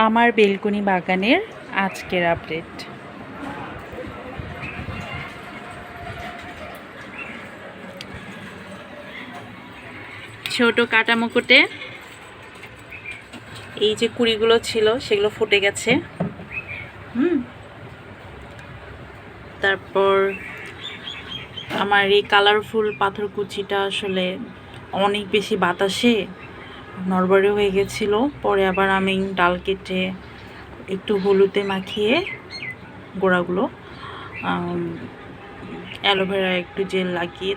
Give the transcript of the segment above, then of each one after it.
আমার বেলকনি বাগানের আজকের আপডেট। ছোট কাটা মুকুটে এই যে কুড়িগুলো ছিল সেগুলো ফুটে গেছে। তারপর আমার এই কালারফুল পাথরকুচিটা আসলে অনেক বেশি বাতাসে নড়বড়ে হয়ে গেছিলো। পরে আবার আমি ডাল কেটে একটু হলুদে মাখিয়ে গোড়াগুলো অ্যালোভেরা একটু জেল লাগিয়ে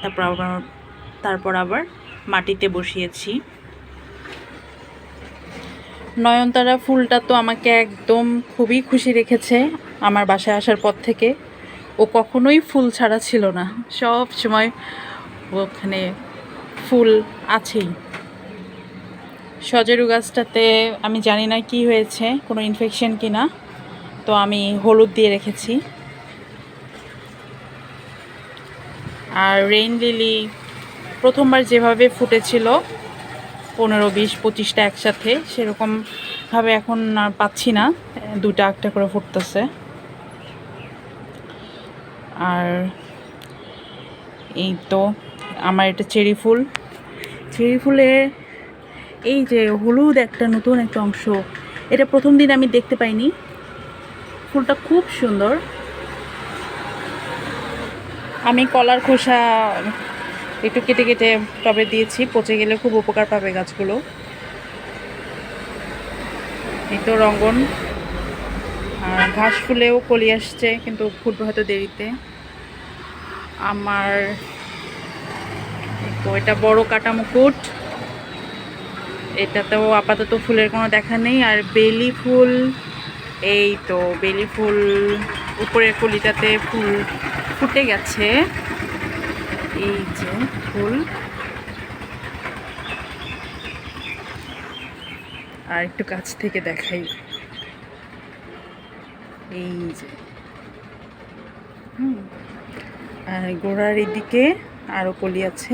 তারপর আবার মাটিতে বসিয়েছি। নয়নতারা ফুলটা তো আমাকে একদম খুবই খুশি রেখেছে আমার বাসায় আসার পর থেকে। ও কখনোই ফুল ছাড়া ছিল না, সব সময় ওখানে ফুল আছেই। সজেরু গাছটাতে আমি জানি না কি হয়েছে, কোনো ইনফেকশন কি না, তো আমি হলুদ দিয়ে রেখেছি। আর রেইন লিলি প্রথমবার যেভাবে ফুটেছিল 15, 20, 25টা একসাথে, সেরকমভাবে এখন আর পাচ্ছি না, 2টা একটা করে ফুটতেছে। আর এই তো আমার এটা চেরি ফুলের এই যে হলুদ একটা নতুন একটা অংশ, এটা প্রথম দিন আমি দেখতে পাইনি। ফুলটা খুব সুন্দর। আমি কলার খোসা একটু কেটে কেটে টবে দিয়েছি, পচে গেলে খুব উপকার পাবে গাছগুলো। এই তো রঙ্গন। আর ঘাস ফুলেও কলি আসছে, কিন্তু ফুটবে হয়তো দেরিতে। আমার তো এটা বড় কাটা মুকুট, এটাতেও আপাতত ফুলের কোনো দেখা নেই। আর বেলি ফুল, এই তো বেলি ফুল উপরের কলিটাতে ফুল ফুটে গেছে। এই যে ফুল, আর একটু কাছ থেকে দেখাই, এই যে আর গোড়ার এদিকে আরো কলি আছে।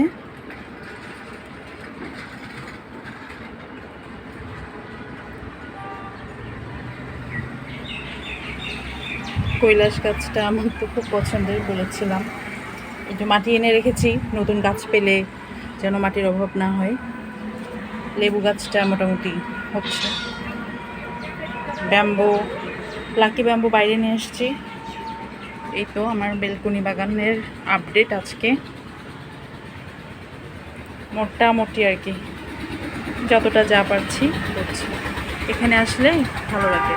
কৈলাস গাছটা আমার তো খুব পছন্দের, বলেছিলাম। একটু মাটি এনে রেখেছি, নতুন গাছ পেলে যেন মাটির অভাব না হয়। লেবু গাছটা মোটামুটি হচ্ছে। লাকি ব্যাম্বু বাইরে নিয়ে এসেছি। এই তো আমার বেলকনি বাগানের আপডেট আজকে, মোটামুটি আর কি যতটা যা পারছি করছি। এখানে আসলে ভালো লাগে।